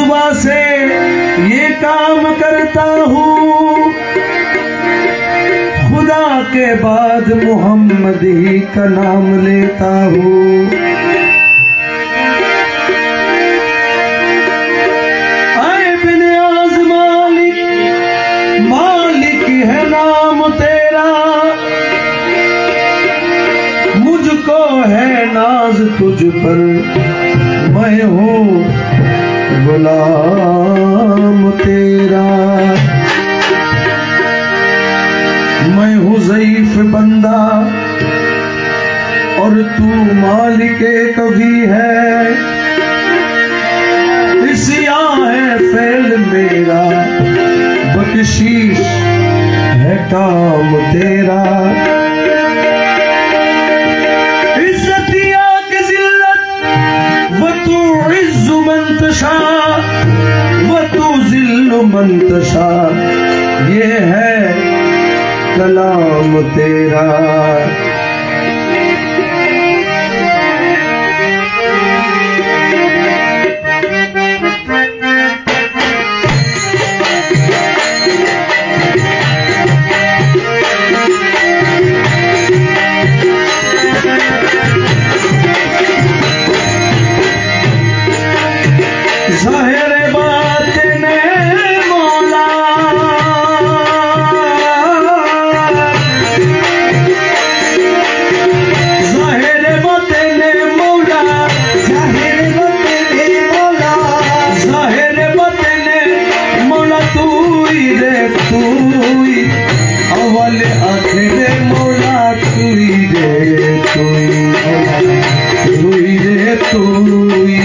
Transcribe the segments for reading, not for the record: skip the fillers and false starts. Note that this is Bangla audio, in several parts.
सुबह से ये काम करता हूँ, खुदा के बाद मोहम्मद ही का नाम लेता हूँ। आए बिनियाज मालिक, मालिक है नाम तेरा, मुझको है नाज तुझ पर, मैं हूँ गुलाम तेरा। मैं हूँ ज़ईफ बंदा और तू मालिके कभी है, इसिया है फेल मेरा, बख्शीश है काम तेरा। इज्जतिया के जिल्लत व तू इज्जु मन तशा व तू जिल्लु मन तशा, ये है कलाम तेरा। ज़ाहिर बात ने मौला, ज़ाहिर बात ने मौला, ज़ाहिर बात ने मौला, ज़ाहिर बात ने मौला, तू ही रे तू ही, अव्वल आखिर मौला तू ही रे तू ही रे तू ही,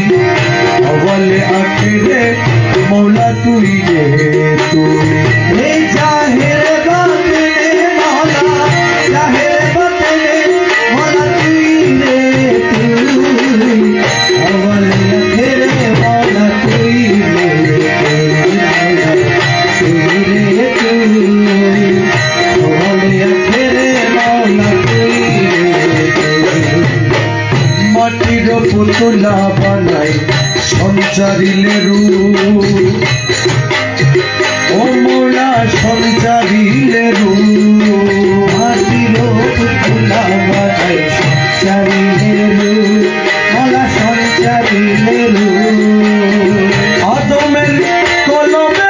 अव्वल आखिरे मौला तू ही रे तू ही। ज़ाहिर बात ने मौला, ज़ाहिर बात ने मौला तू ही रे तू ही, अव्वल आखिरे मौला तू ही रे तू ही, अव्वल आखिरे मौला तू ही रे। माटिर पुतला बानाई संचारिले रूप, ओ मौला संचारिले रूप, माटिर पुतला बानाई संचारिले रूप, मौला संचारिले रूप। आदमेर कलमे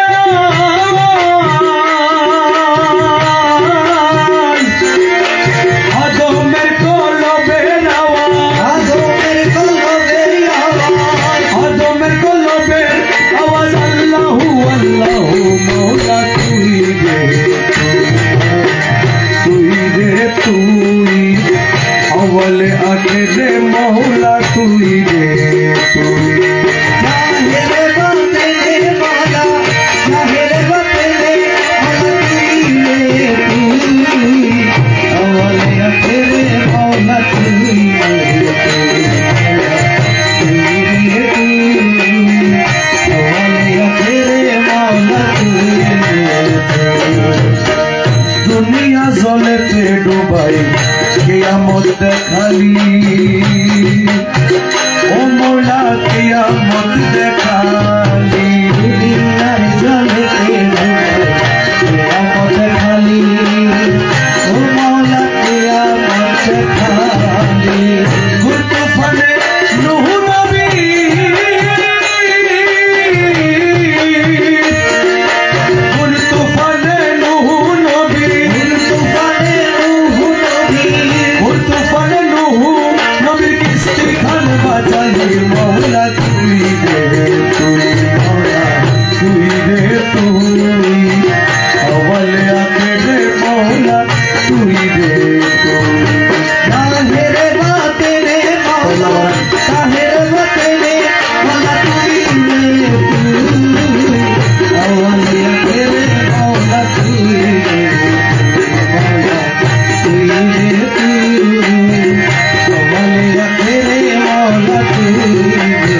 आदमेर कलमेर आवाज, आदमेर कलमेर आवाज, आदमेर कलमेर आवाज, अल्लाहू अल्लाहू मौला तू ही रे तू ही, अव्वल आखिर मौला तू ही रे तू ही। ज़ाहिर बात ने मौला, ज़ाहिर बात ने मौला तू ही रे तू ही, अव्वल आखिर मौला तू ही रे तू ही, अव्वल आखिर मौला तू ही रे। दुनिया ज़लते डुबाई कियामत देखाली, ओ मौला कियामत देखाली, दुनिया ज़लते डुबाई कियामत देखाली, ओ मौला कियामत देखाली। गुल तूफाने नूह नबी, गुल तूफाने नूह नबी, गुल तूफाने नूह नबी, गुल तूफाने नूह नबी किस्ती खान बचाई, मौला तू ही रे तू ही, मौला तू ही रे तू ही, अव्वल आखिर मौला तू ही रे तू ही। ज़ाहिर बात ने मौला, ज़ाहिर बात ने मौला तू ही रे तू ही, अव्वल आखिर मौला तू ही रे, मौला तू ही रे तू ही, अव्वल आखिर मौला तू ही रे।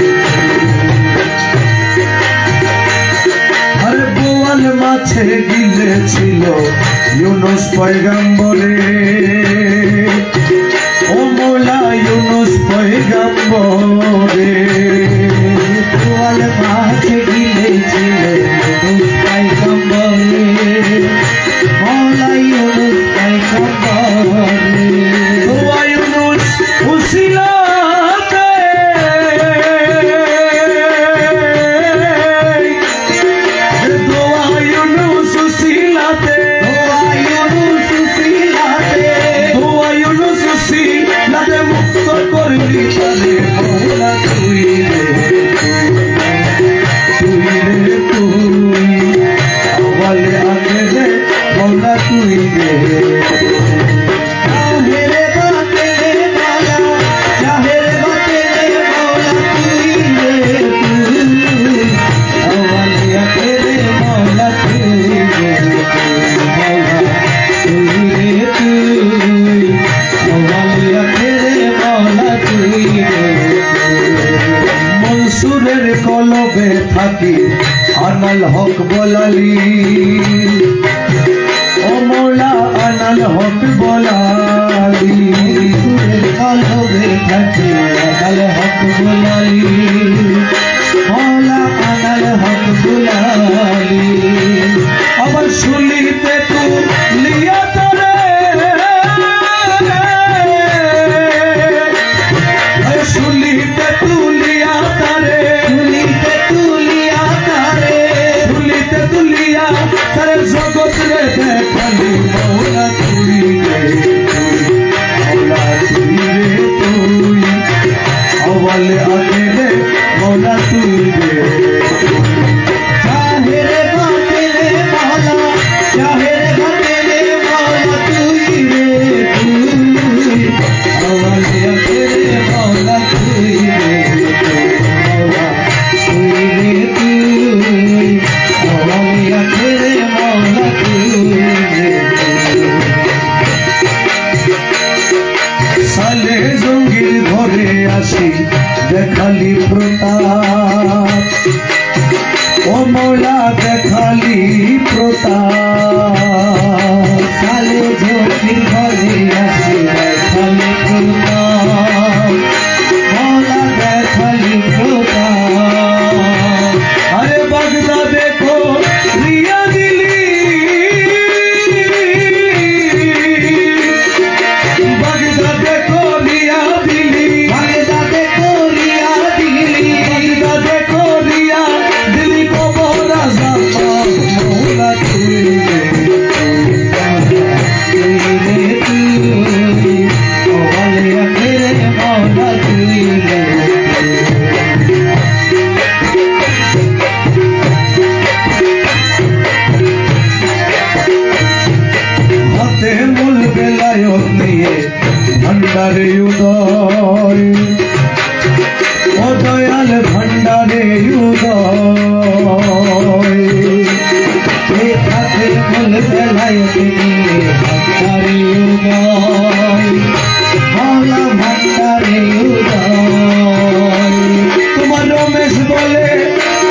हर बोल माछे गिले छिलो यूनुस पैगम्बरे, ओ मौला यूनुस पैगम्बरे, बोल माछे থাকি আনাল হক বলালি ও মৌলা আনাল হক বলালি কলবে থাকি আনাল হক বলালি মৌলা আনাল হক বলালি আবার শুনিতে তু লিয়া তারে শুনিতে তুলিয়া তারে শুনিতে তুলিয়া তারে শুনিতে তুলিয়া তারে জগৎ রে দেখালি মৌলা তুই রে মৌলা তুই রে তুই আওয়ালে আগে রে মৌলা তুই রে চাহে রে বাতে রে মৌলা চাহে রে বাতে রে মৌলা তুই রে তুই আওয়ালে আগে রে মৌলা তুই রে মৌলা তুই রে তুই আওয়ালে আগে রে মৌলা তুই রে সালে জঙ্গির ঘরে আসি দেখালি প্রতাপ ও মৌলা দেখালি প্রতাপ সালে জঙ্গির ঘরে আসি দেখালি প্রতাপ মৌলা দেখালি প্রতাপ আরে বাগদা দেখো রিয়া দিলি বাগদা দেখো রিয়া দিলি বাগদা দেখো রিয়া দিলি বাগদা দেখো রিয়া দিলি কো বড়া জামা মৌলা তুই রে তুই ওয়ালে আখেরে মৌলা তুই রে হাতে মূল বেলায়ত নিয়ে ভণ্ডারে উদয় ও দয়াল ভণ্ডারে উদয় হাতে মূল বেলায়ত নিয়ে ভণ্ডারে উদয় মৌলা ভণ্ডারে উদয় তোমার রমেশ বলে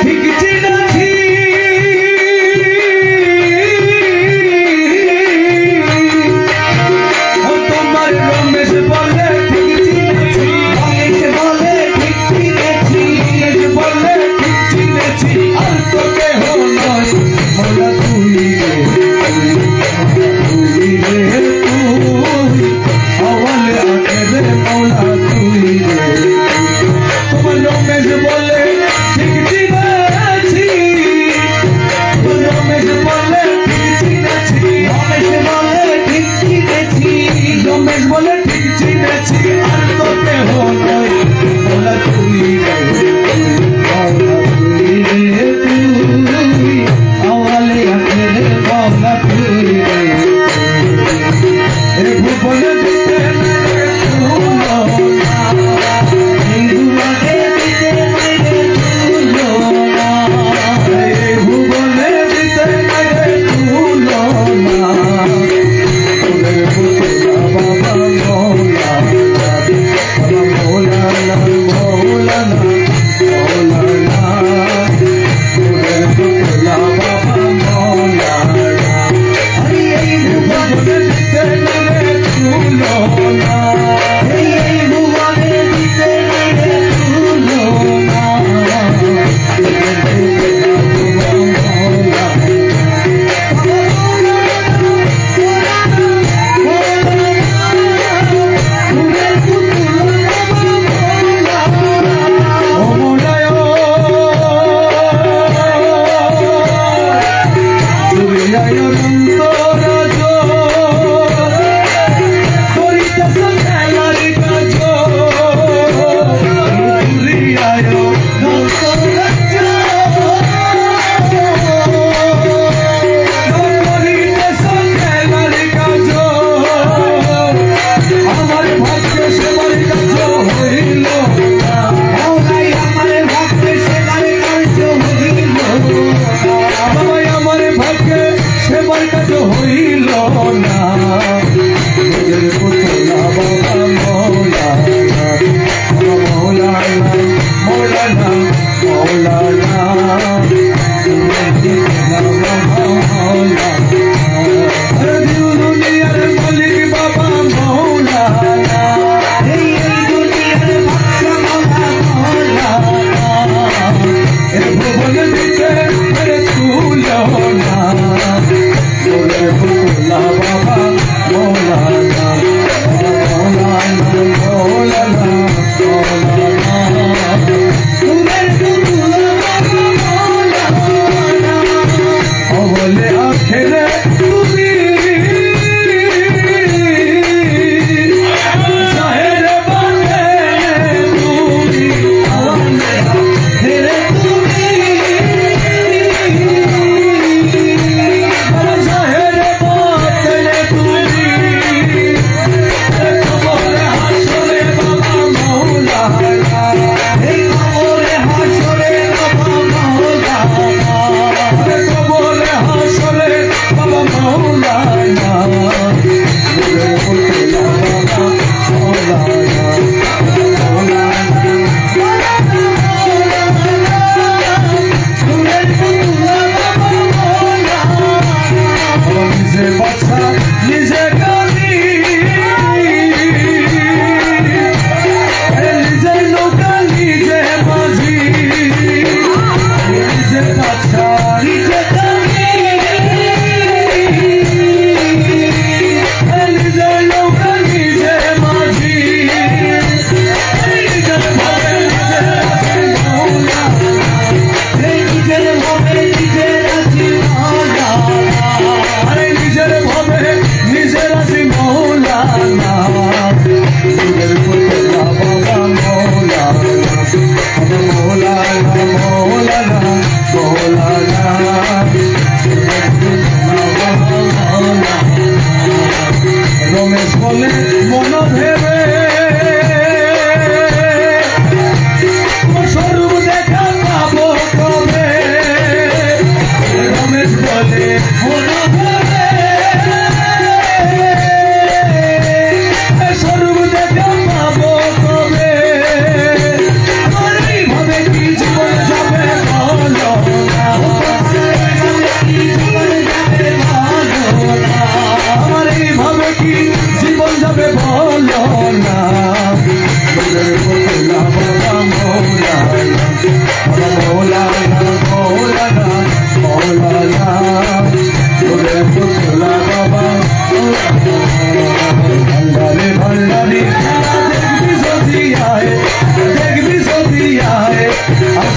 ঠিক চিনাছি তোমার রমেশ বলে ঠিক চিনেছি রমেশ বলে ঠিক চিনেছি রমেশ বলে ঠিক চিনেছি আর তো কেহ নয় মৌলা তুই রে তুই রে তুই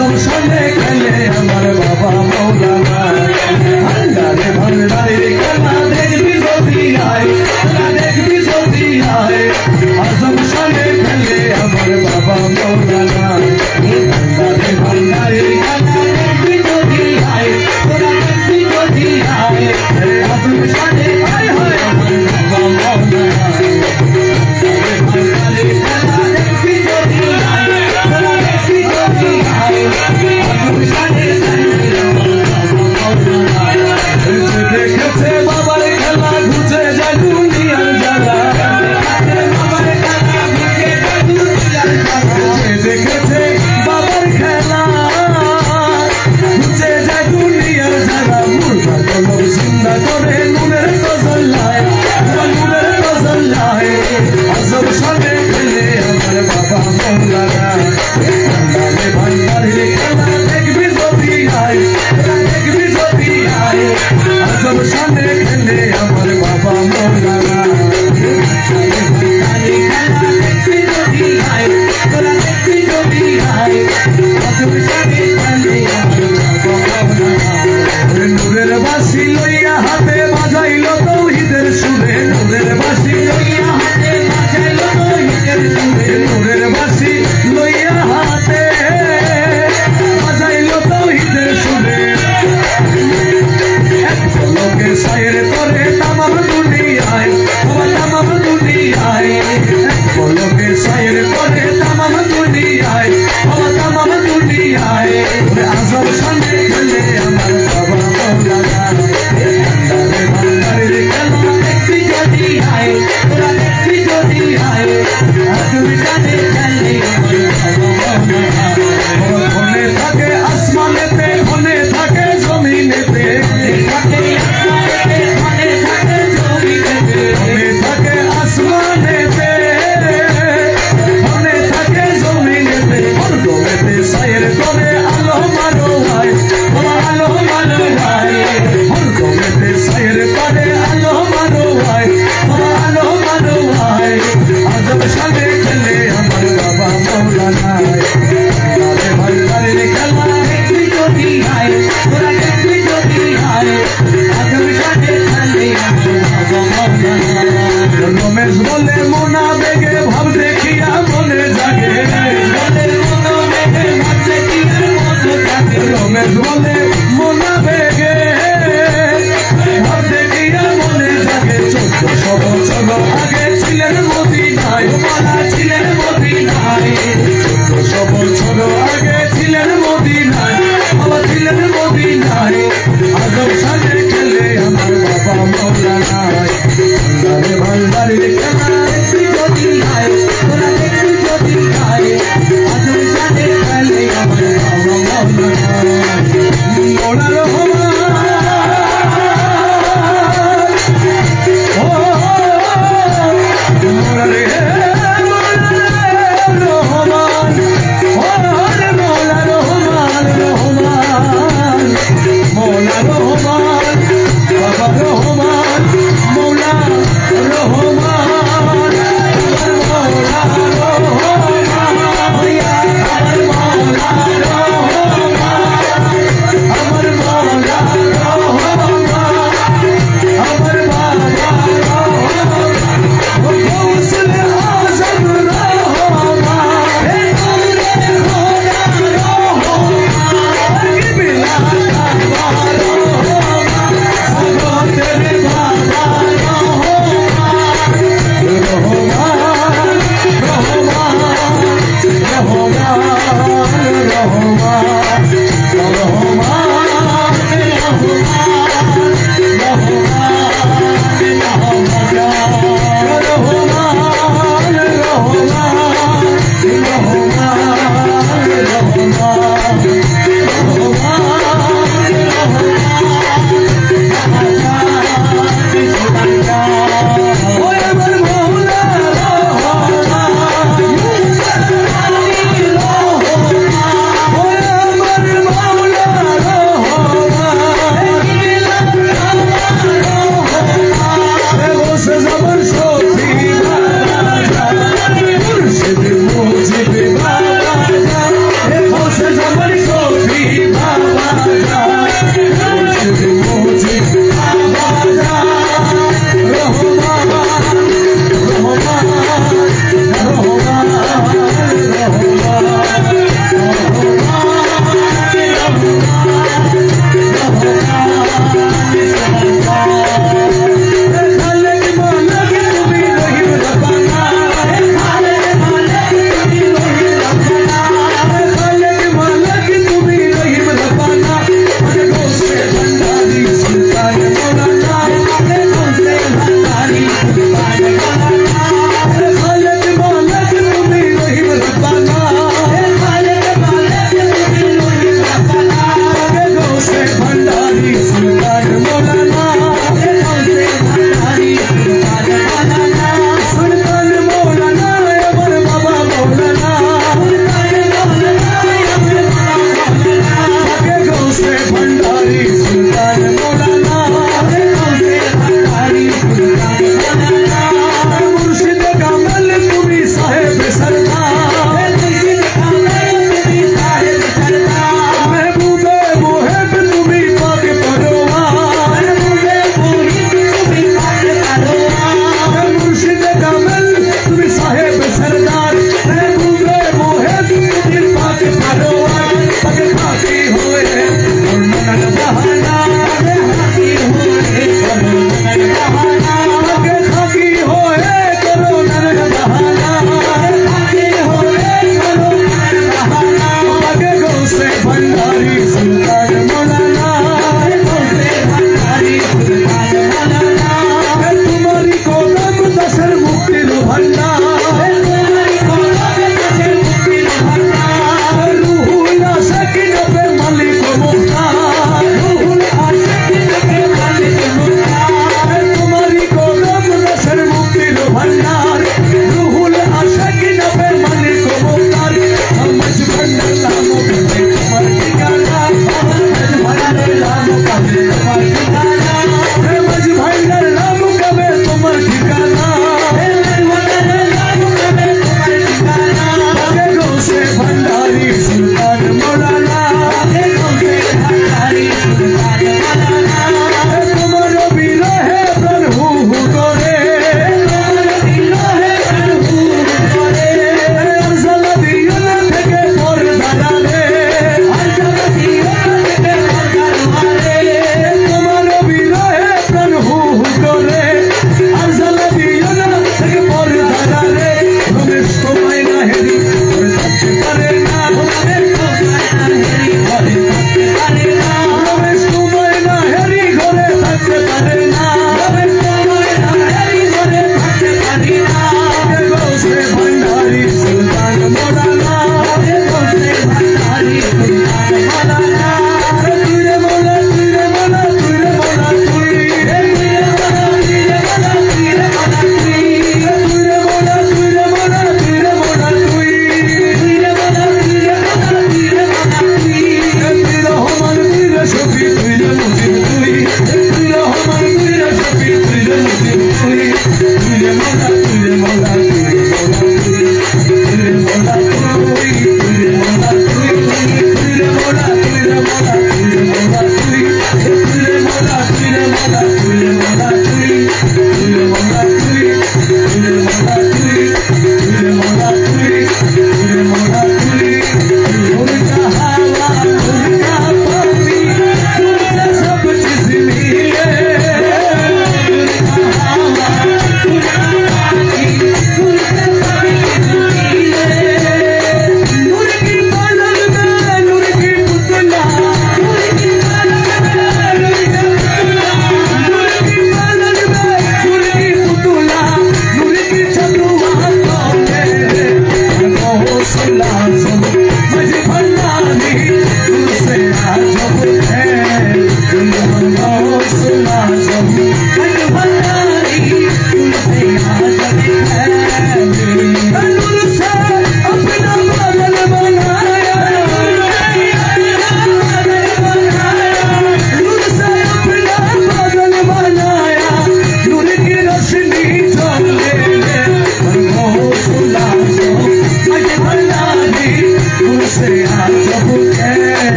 আজম শানে খেলে আমার বাবা মৌলানা ভান্ডারে ভান্ডারে খেলা দেখবি যদি আয় দেখবি যদি আয় আজম শানে খেলে আমার বাবা মৌলানা ভান্ডারে ভান্ডারে খেলা দেখবি যদি আয় দেখবি যদি আয় আজম শানে আয় হয় আমার বাবা মৌলানা ভান্ডারে খেলা দেখবি যদি আয় দেখবি যদি আয় আজম শানে খেলে দেখেছে বাবার খেলা ঘুচে যায় দুনিয়ার জ্বালা দেখেছে বাবার খেলা ঘুচে যায় দুনিয়ার জ্বালা মুর্দা কলম জিন্দা করে নুনের গজল্লায় নুনের গজল্লায় আজম শানে খেলে আমার বাবা মৌলানা ভান্ডারে ভান্ডারে খেলা দেখবি যদি আয় দেখবি যদি আয় আজম শানে খেলে আমার বাবা মৌলানা ভান্ডারে খেলা দেখবি যদি আয় দেখবি যদি আয় আজম শানে খেলে আমার বাবা মৌলানা নূরের বাঁশি লইয়া হাতে বাজাইল তৌহিদের সুরে নূরের বাঁশি লইয়া হাতে বাজাইল তৌহিদের সুরে নূরের বাঁশি লইয়া হাতে বাজাইল তৌহিদের সুরে এক পলকে সায়ের করে তামাম দুনিয়ায় তামাম দুনিয়ায় এক পলকে সায়ের করে তামাম দুনিয়ায় তামাম দুনিয়ায় আজম শানে খেলে আমার বাবা মৌলানা ভান্ডারে ভান্ডারে খেলা দেখবি যদি আয় দেখবি যদি আয় আজম শানে খেলে আমার বাবা মৌলানা ঘনে থাকে আসমানেতে ঘনে থাকে জমিনেতে ঘনে থাকে জমিনেতে ঘনে থাকে আসমানেতে ঘনে থাকে জমিনেতে হরদমেতে সায়ের করে আলো মানো ভাই আলো মানো ভাই হরদমেতে সায়ের করে আলো মানো ভাই আলো মানো ভাই আজম শানে খেলে আমার বাবা মৌলানা ভান্ডারে ভান্ডারে খেলা দেখবি যদি আয় দেখবি যদি আয় আজম শানে খেলে আমার বাবা মৌলানা রমেশ বলে মোনা বেগে ভাব দেখিয়া মনে জাগে রমেশ বলে মোনা বেগে ভাব দেখিয়া মনে জাগে 1400 বছর আগে ছিলেন মদিনায় মালা ছিলেন মদিনায় 1400 বছর আগে ছিলেন মদিনায় বাবা ছিলেন মদিনায় আজম শানে খেলে আমার বাবা মৌলানা ভান্ডারে ভান্ডারে খেলা দেখবি যদি আয় দেখবি যদি আয় আজম শানে খেলে আমার বাবা মৌলানা মৌলা রহমান মৌলা রে রহমান মৌলা রহমান রহমান মৌলা রহমান বাবা রহমান মৌলা রহমান মৌলা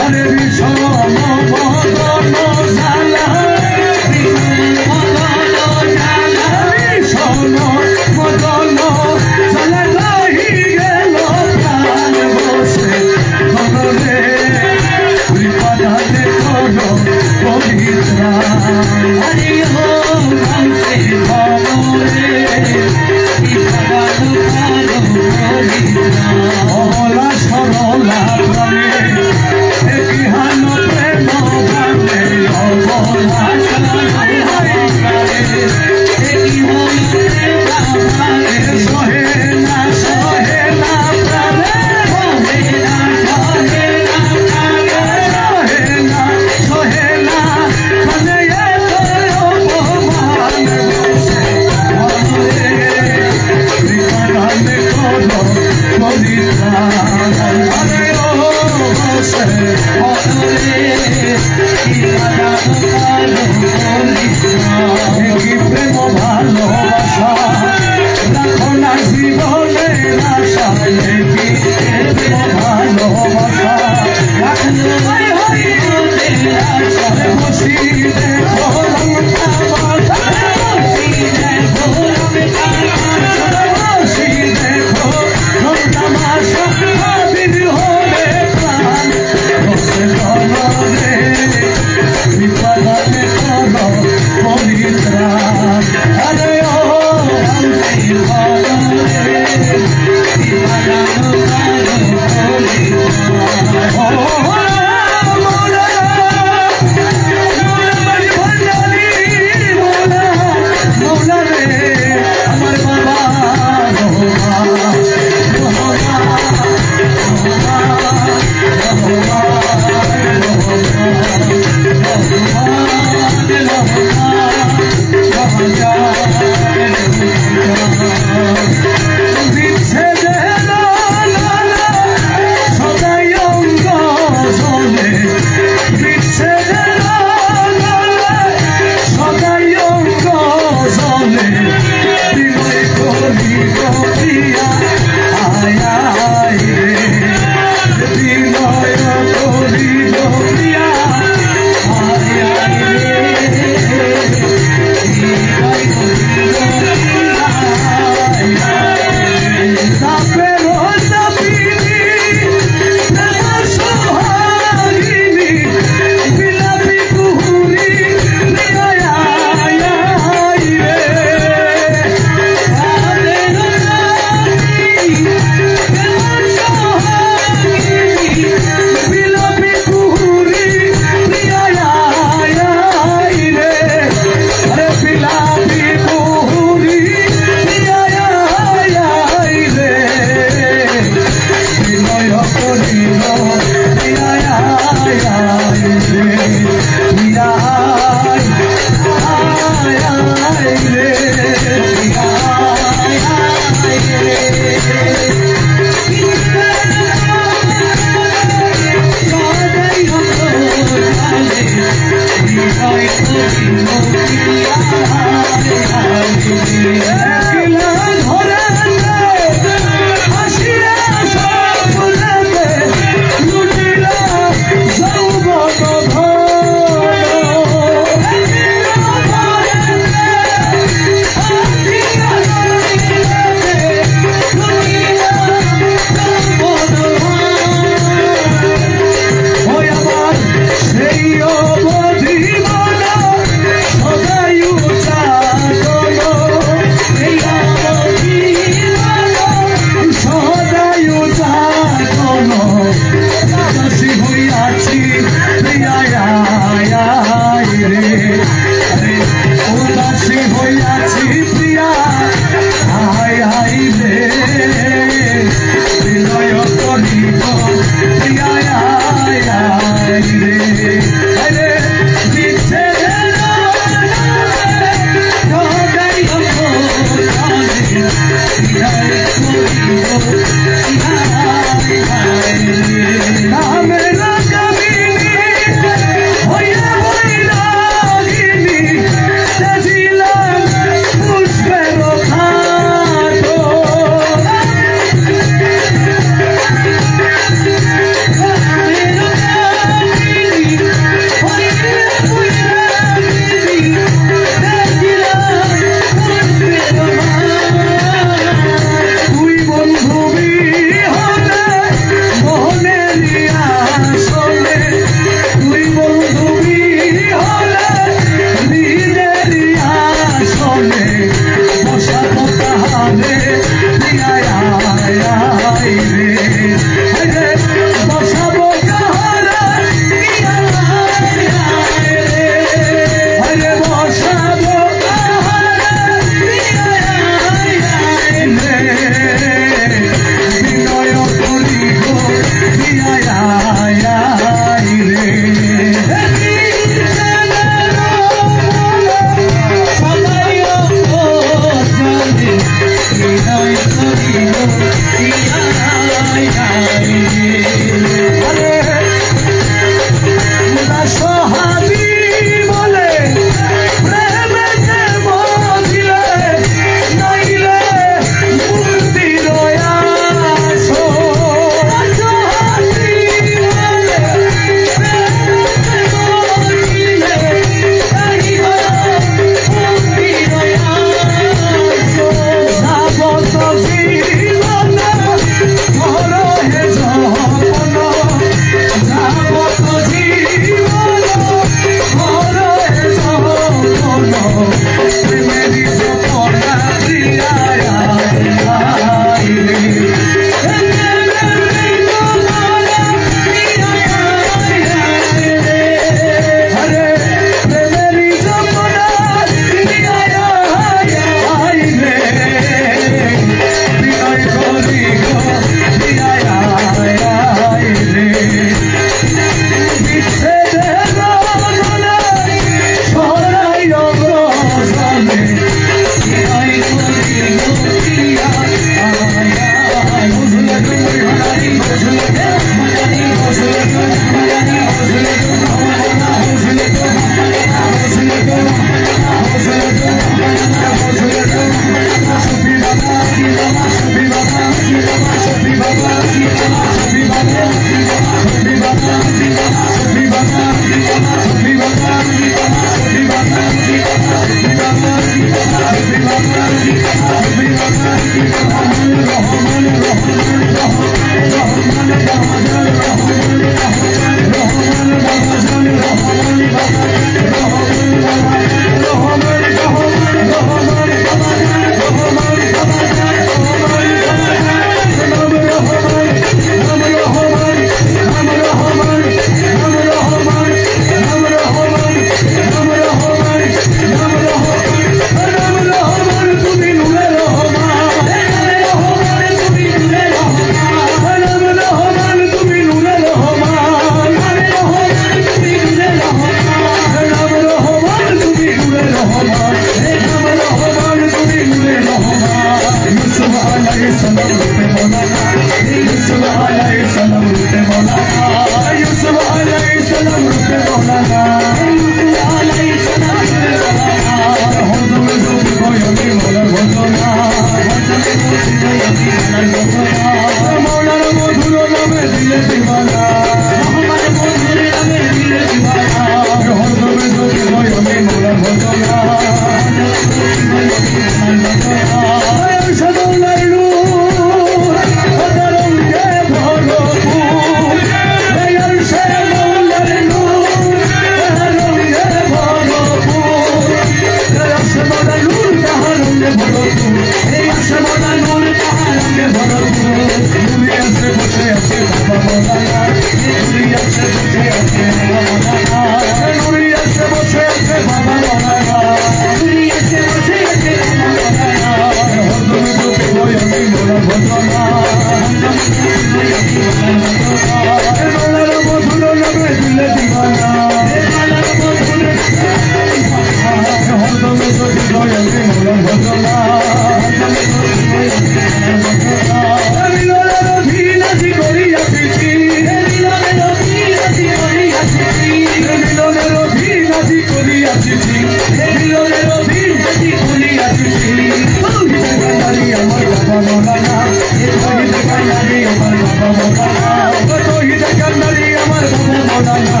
Hare Krishna অমলা সরলা প্রাণে একই হান প্রেম গানে অমলা সহে না প্রেম ভালোবাসা রাখো না জীবনের আশা ভালোবাসা বসি দেখো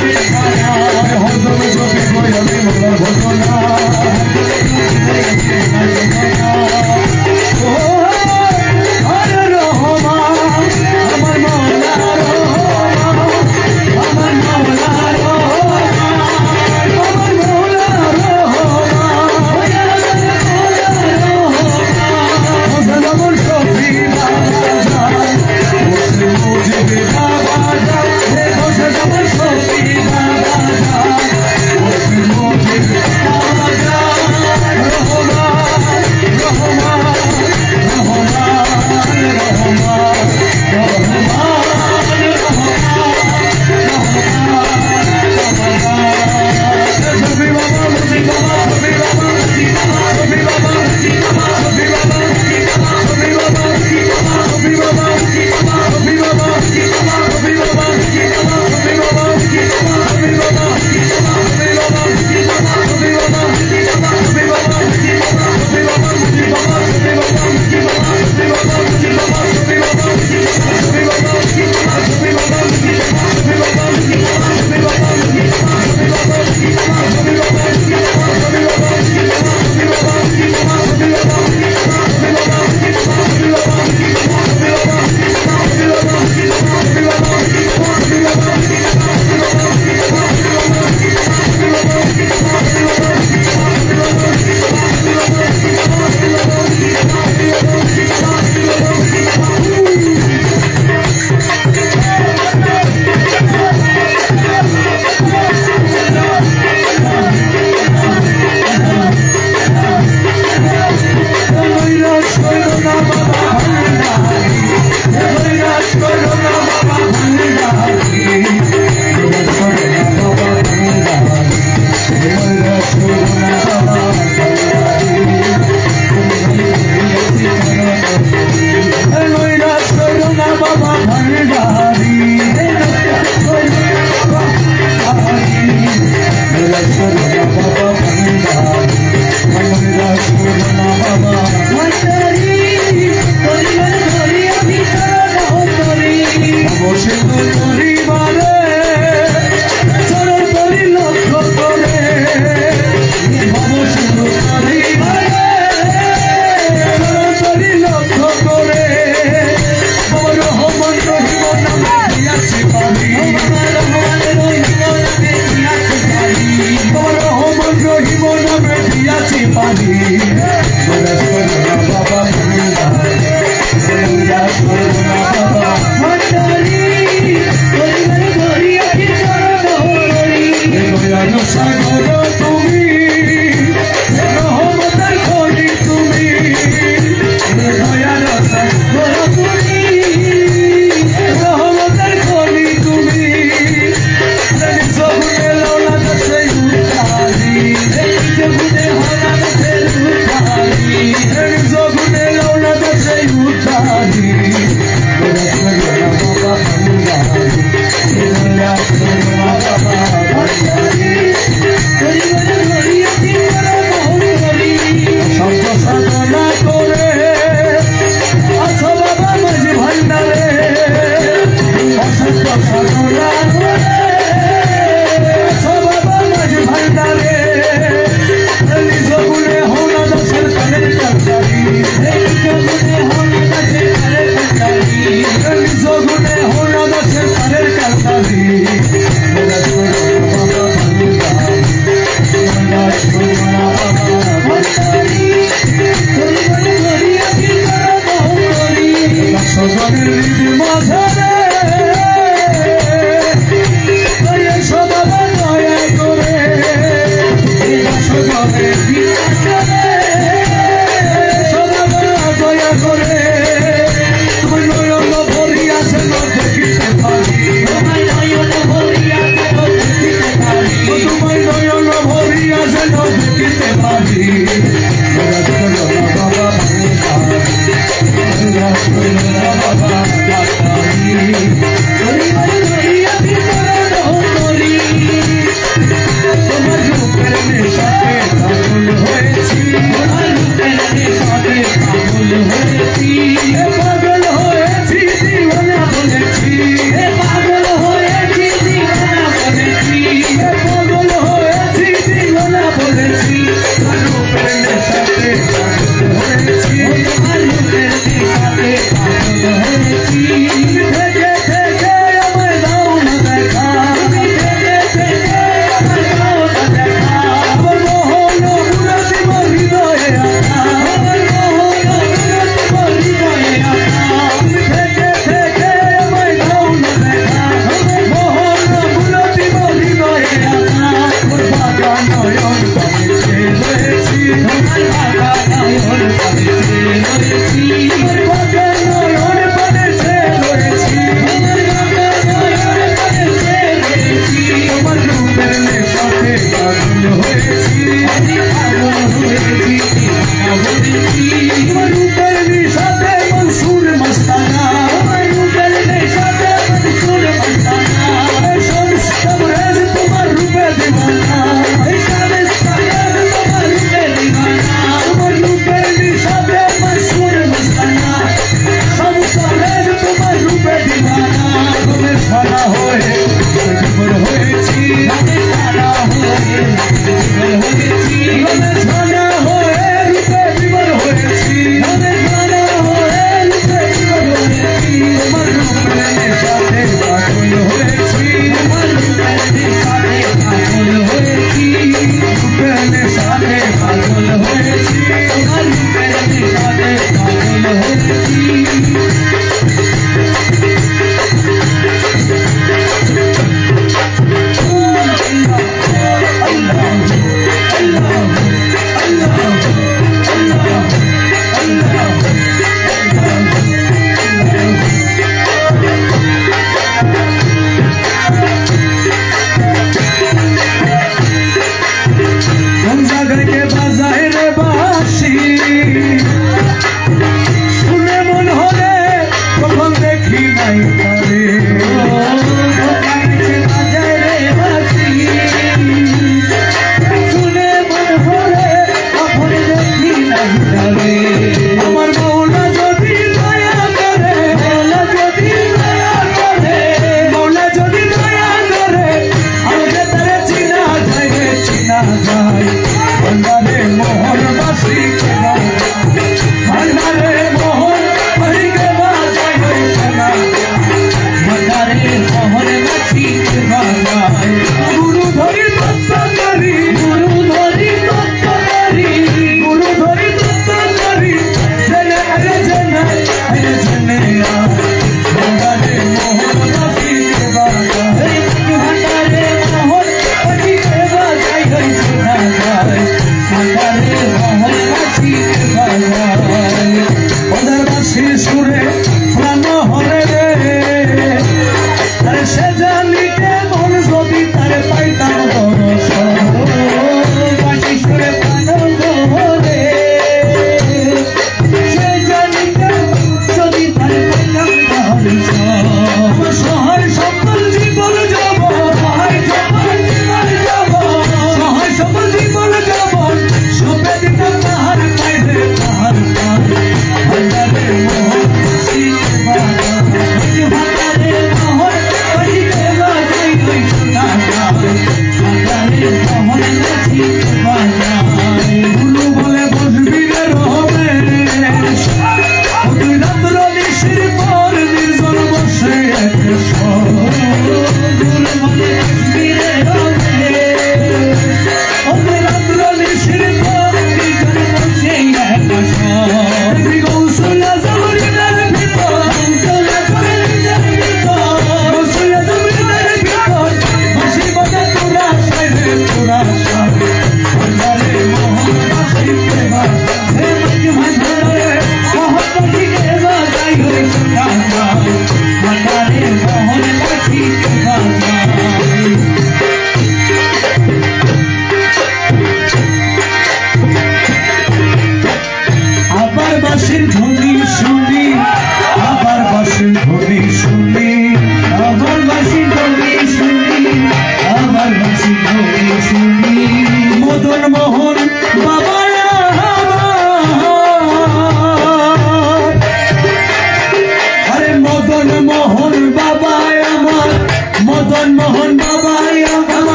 ठिकाना হয়েছি রূপের নেশাতে পাগল হয়েছি পাগল হয়েছি দিওয়ানা বলেছি পাগল হয়েছি দিওয়ানা বলেছি পাগল হয়েছি দিওয়ানা বলেছি রূপের নেশাতে পাগল হয়েছি রূপের নেশাতে পাগল হয়েছি থেকে থেকে আমায় দাও না দেখা থেকে থেকে আমায় দাও না দেখা আমার মোহন মুরাদি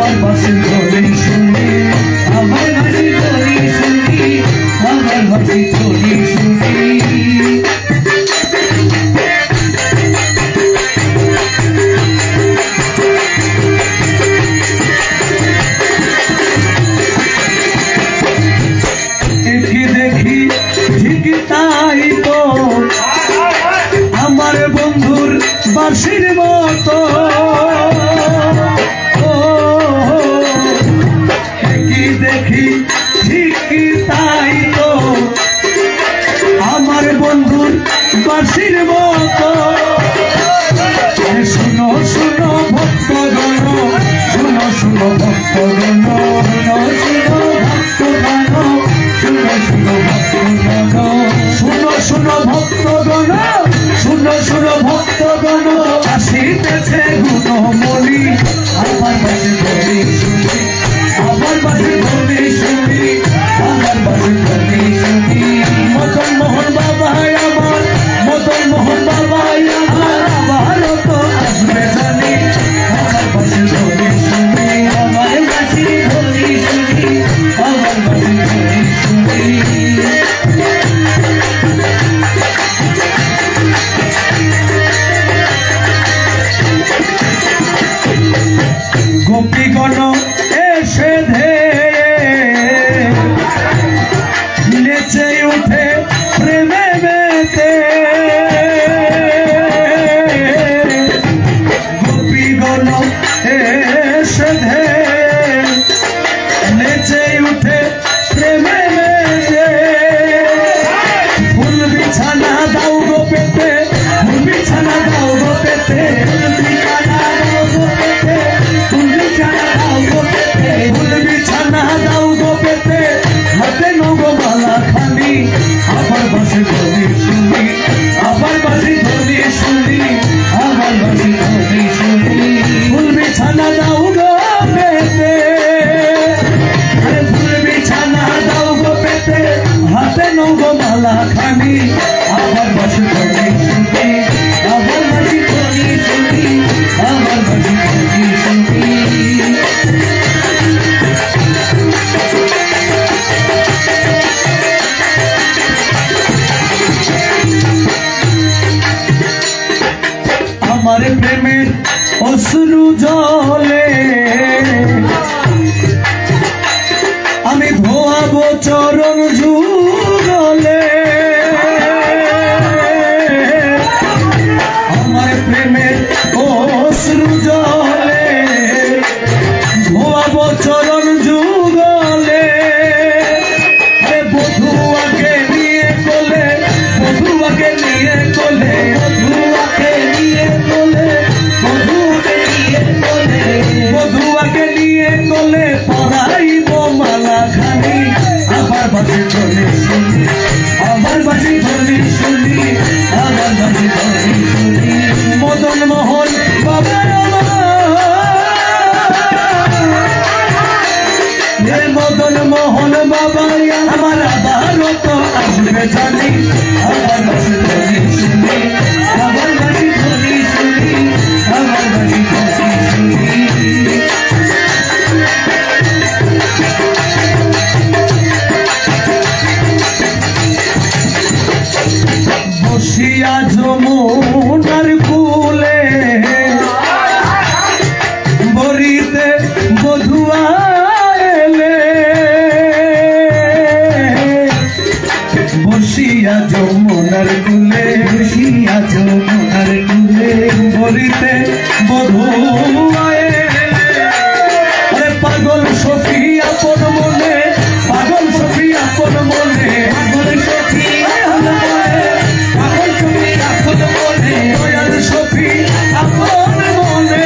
আমার বাসি ধরি শুনি, আমার বাসি ধরি শুনি, আমার বাসি ধরি শুনি। দেখি ঠিক তাই তো আমার বন্ধুর বাঁশির মতো, কি দেখি ঠিক তাই তো আমার বন্ধুর বাঁশির মতো। শুনো শুনো ভক্তগণ, শুনো শুনো ভক্তগণ, শুনো শুনো ভক্তগণ, শুনো শুনো ভক্তগণ, শুনো শুনো ভক্তগণ, শুনো শুনো ভক্তগণ, আসিতেছে গুণমণি আমার বাসি ধরি শুনি, আমার বাসি ধরি শুনি, আমার বাসি ধরি শুনি। মদন মোহন বাবা আমার, মদন মোহন বাবা আমার, আবারও তো আসবে জানি, আমার বাসি ধরি শুনি, আমার বাসি ধরি শুনি, আমার বাসি ধরি শুনি। গোপীগণ এসে নেচে উঠে প্রেমে মেতে, গোপীগণ এসে নেচে উঠে প্রেমে মেতে। ফুল বিছানা দাও গো পেতে, ফুল বিছানা দাও গো পেতে, ফুল বিছানা দাও গো পেতে, ফুল বিছানা দাও গো পেতে, ফুল বিছানা দাও গো পেতে, হাতে নগো মালা খানি আমার বাসি ধরি শুনি, আমার বাসি ধরি শুনি, আমার বাসি ধরি শুনি। ফুল বিছানা দাও গো পেতে, ফুল বিছানা দাও গো পেতে, হাতে নগো মালা খানি আমার বাসি ধরি শুনি, আমার বাসি ধরি শুনি, আমার বাসি ধরি শুনি। আমার প্রেমের অশ্রু জলে আমি ধোয়াবো চরণ যুগলে, আমার প্রেমের অশ্রু জলে ধোয়াবো চরণ যুগলে। বধুয়াকে নিয়ে কোলে, বধুয়াকে নিয়ে কোলে, বধুয়াকে নিয়ে কোলে, বধুয়াকে নিয়ে কোলে, বধুয়াকে নিয়ে কোলে পরাইব মালা খানি আমার বাসি ধরি শুনি, আমার বাসি ধরি শুনি, আমার বাসি ধরি শুনি। মদন মোহন বাবা আমার, মদন মোহন বাবা আমার, আবারও তো আসবে জানি, আমার বাসি ধরি শুনি, আমার বাসি ধরি শুনি, আমার বাসি ধরি শুনি। বসিয়া যমুনার কূলে বরিতে বধুয়া এলে, বসিয়া যমুনার কূলে, বসিয়া যমুনার কূলে বরিতে বধুয়া এলে। পাগল সখী আপন মনে, পাগল সখী আপন মনে, পাগল সখী আপন মনে, পাগল সখী আপন মনে, দয়াল সখী আপন মনে,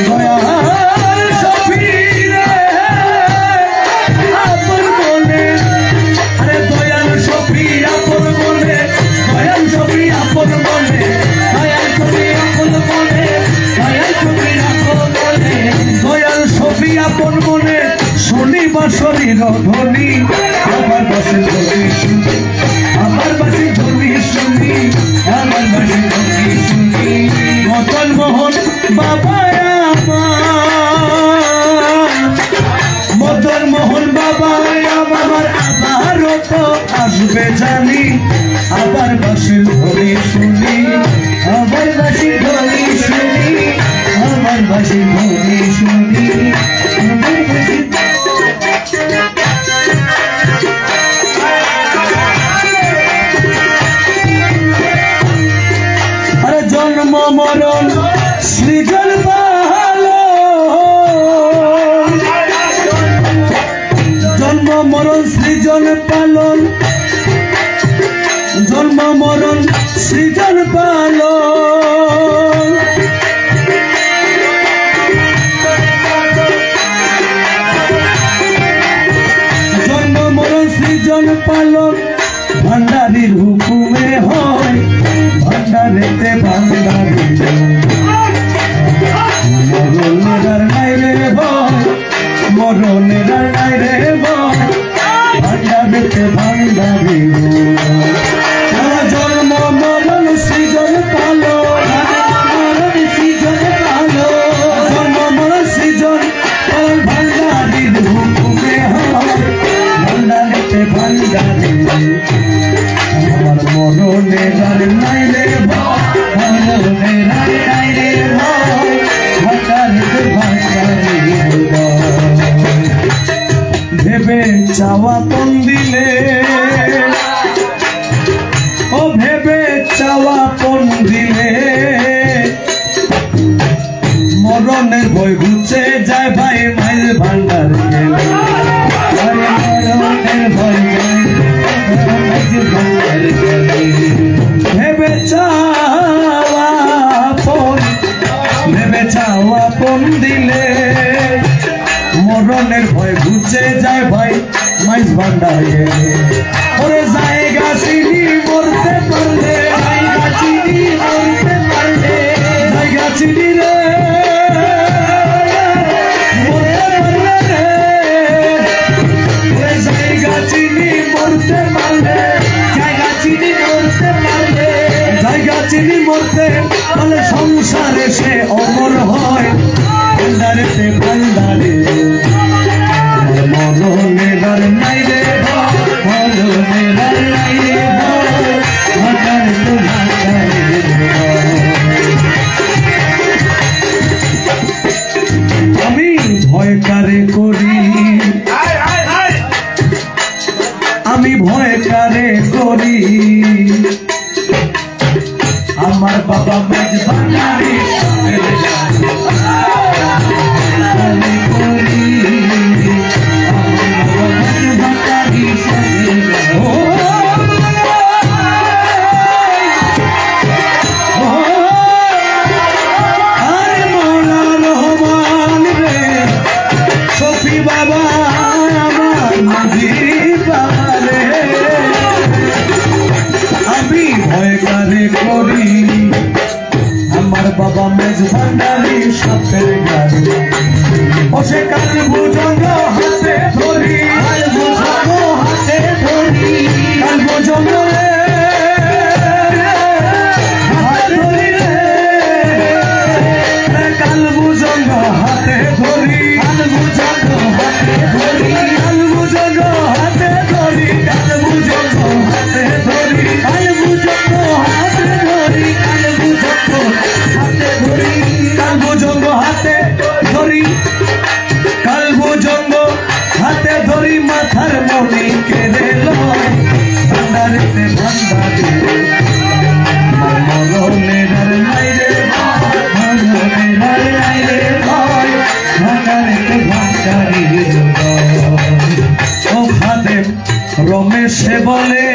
দয়াল সখী রে আপন মনে। আরে দয়াল সখী আপন মনে, দয়াল সখী আপন মনে, দয়াল সখী আপন মনে, দয়াল সখী আপন মনে, দয়াল সখী আপন মনে। শুনি বাঁশরীর ধ্বনি আমার বাসি ধরি শুনি, আমার বাসি ধরি শুনি, আমার বাসি ধরি শুনি। মদন মোহন বাবা আমার, বলবে জানি আবার বাঁশির ধ্বনি শুনি আবার বাঁশির ধ্বনি শুনি আবার বাঁশির ধ্বনি শুনি আবার বাঁশির আরে জন্ম মরণ সৃজন পালন জন্ম মরণ সৃজন পালন জন্ম মরণ সৃজন পালন জন্ম মরণ সৃজন পালন ভান্ডারির হুকুমে হয় ভান্ডারেতে ভান্ডারি মরণের নাই রে ভয় মরণের নাই রে ভয় ভান্ডারেতে ভান্ডারি জন্ম মরণ সৃজন পালন মরণ সৃজন পালন জন্ম মরণ সৃজন পালন ভান্ডারির হুকুমে হয় ভান্ডারেতে ভান্ডারি আমার মরণের নাই রে ভয় মরণের নাই রে ভয় ভান্ডারেতে ভান্ডারি ভেবে চাওয়া কোন দিলে ও ভেবে চাওয়া কোন দিলে মরণের ভয় ঘুচে যায় ভাই মাইল ভান্ডার গেলে মরণের ভয় ভান্ডার গেলে ভেবে চাওয়া কোন দিলে মরণের ভয় ঘুচে যায় ভাই মাইজ ভান্ডার গেলে ওরে জায়গা চিনি মরতে পারলে জায়গা চিনি মরতে পারলে জায়গা চিনি রে মরতে পারলে রে ওরে জায়গা চিনি মরতে পারলে জায়গা চিনি মরতে পারলে জায়গা চিনি মরতে পারলে সংসারে সে অমর হয় ভান্ডারেতে ভান্ডারে মরণের নাই রে ভয় মরণের নাই রে ভয় ভান্ডারেতে ভান্ডারে আমি ভয় কারে করি আমি ভয় কারে করি আমার বাবা মাঝ ভান্ডারি বাবা মেজ ভান্ডারি সাপের গাড়ি ও সে কাল ভুজঙ্গ হাতে ধরি কাল ভুজঙ্গ হাতে ধরি কাল ভুজঙ্গ হাতে ধরি রে কাল ভুজঙ্গ হাতে ধরি কাল ভুজঙ্গ হাতে ধরি কাল ভুজঙ্গ হাতে ধরি কাল ভুজঙ্গ হাতে ধরি কাল ভুজঙ্গ হাতে ধরি কাল ভুজঙ্গ কালভুজঙ্গ হাতে ধরি কালভুজঙ্গ হাতে ধরি মাথার মনি কেড়ে লয় ভান্ডারেতে ভান্ডারি মরণের নাই রে মরণের নাই রে ভয় ভান্ডারেতে ভান্ডারি ও খাদেম রমেশে বলে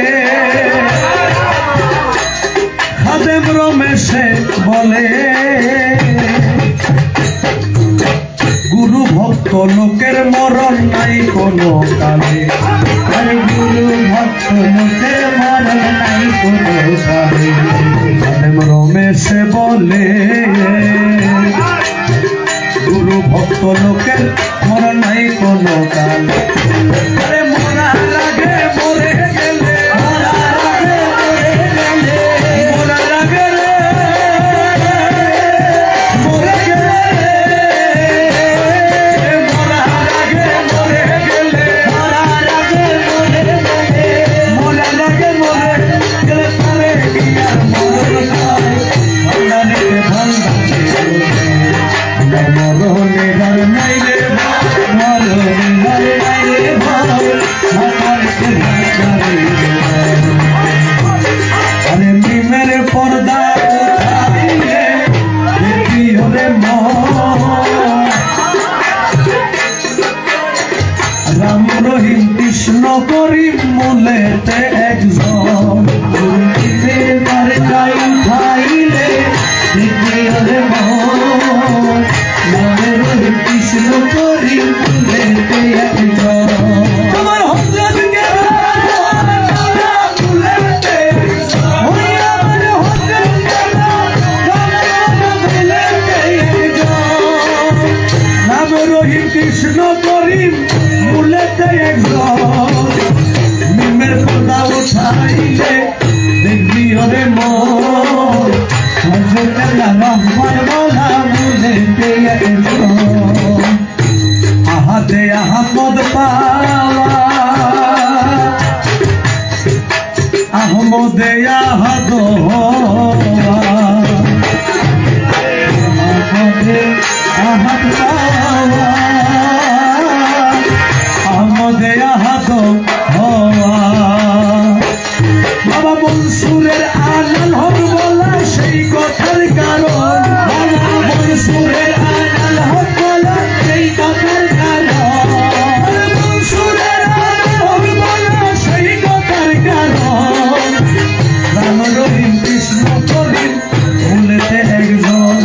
খাদেম রমেশে বলে গুরু ভক্ত লোকের মরণ নাই কোনো কালে আরে গুরু ভক্ত লোকের মরণ নাই কোনো কালে খাদেম রমেশে বলে গুরু ভক্ত লোকের মরণ নাই কোনো কালে আরে মরার আগে মরে গেলে মরার আগে মরে গেলে মরার আগে মরে গেলে মরার আগে মরে গেলে মরার আগে মরে গেলে মরার করিম মূলেতে একজন মার্কায় উঠাইলে দ্বিতীয়রে নামে রহিম কৃষ্ণ করিম মূলেতে একজন তোমার হযরতকে মূলেতে নামে রহিম কৃষ্ণ করিম মূলেতে একজন মিমের পর্দা উঠাইলে দেখবি ওরে মন হযরত রহমান মওলা মূলেতে একজন আহাদে আহমদ পাওয়া আহমদে আহাদ হওয়া আহমদে আহাদ পাওয়া আহমদে আহাদ হওয়া বাবা মনসুরের আনাল হক বলা সেই কথার কারণ বাবা মনসুরের আনাল হক বলা সেই কথার কারণ মনসুরের আনাল হক বলা সেই কথার কারণ রাম রহিম কৃষ্ণ করিম মূলেতে একজন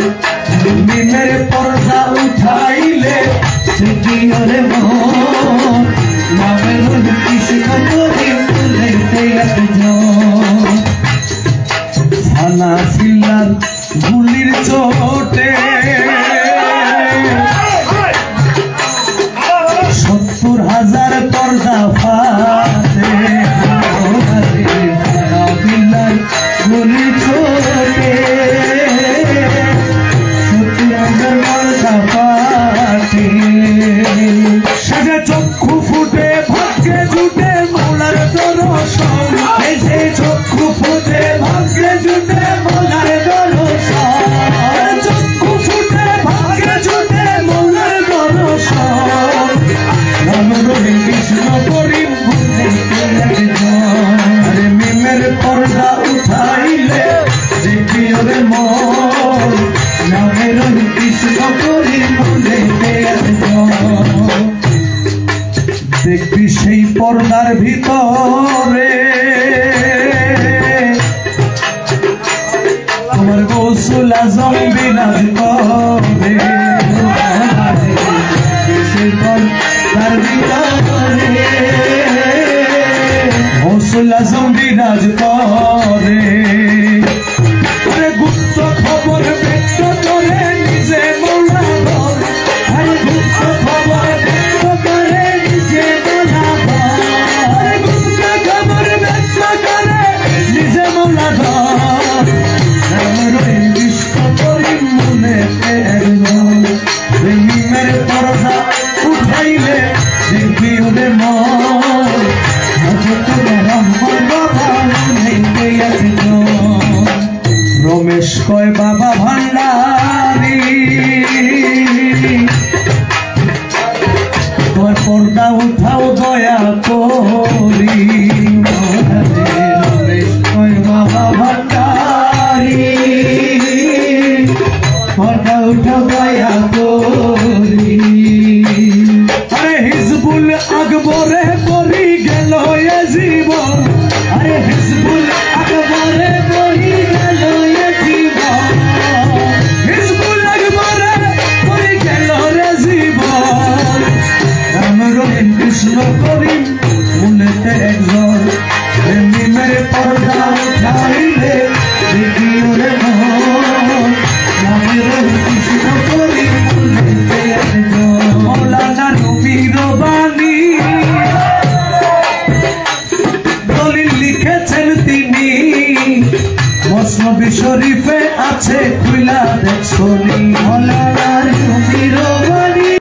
মিমের পর্দা উঠাইলে দ্বিতীয়রে মন নামে রহিম কৃষ্ণ করিম মূলেতে একজন ফানা ফিল্লার গুলির চোটে ৭০,০০০ পর্দা ফাটে ফানা ফিল্লার গুলির চোটে ৭০,০০০ পর্দা ফাটে সাজে চক্ষু ফুটে ভাগ্যে জুটে মৌলার দর্শন এসে চক্ষু ফুটে ভাগ্যে জুটে মৌলার দর্শন চক্ষু ফুটে ভাগ্যে জুটে মৌলার দর্শন রাম রহিম কৃষ্ণ করিম মূলেতে একজন আরে মিমের পর্দা উঠাইলে দেখবি ওরে মন নামে রহিম কৃষ্ণ করিম মূলেতে একজন দেখবি সেই পর্দার ভিতরে তোমার গৌসুল আজম বিরাজ করে সেই পর্দার ভিতরে গৌসুল আজম বিরাজ করে গুপ্ত খবর ব্যক্ত করে নিজে মৌলা করে গুপ্ত খবর ব্যক্ত করে নিজে মৌলা করে গুপ্ত খবর ব্যক্ত করে নিজে মৌলা করে রাম রহিম কৃষ্ণ করিম মূলেতে একজন মিমের পর্দা উঠাইলে দেখবি ওরে মন হযরত রহমান বাবা মূলেতে একজন রমেশ কয় বাবা ভান্ডারি তোর পর্দা উঠাও দয়া করি রমেশ কয় বাবা ভান্ডারি পর্দা উঠাও দয়া করি আরে হিজবুল আকবরে পরি গেল এ জীবন আরে হিজবুল আকবরে পরি গেল এ জীবন হিজবুল আকবরে পরি গেল রে জীবন রাম রহিম কৃষ্ণ করিম মূলেতে একজন মিমের পর্দা উঠাইলে দেখি ওরে মন নামে রহিম কৃষ্ণ করিম মূলেতে একজন মৌলানা রবির বাণী দলিল লিখেছেন তিনি মসনবী শরীফে আছে খুইলা দেখছনি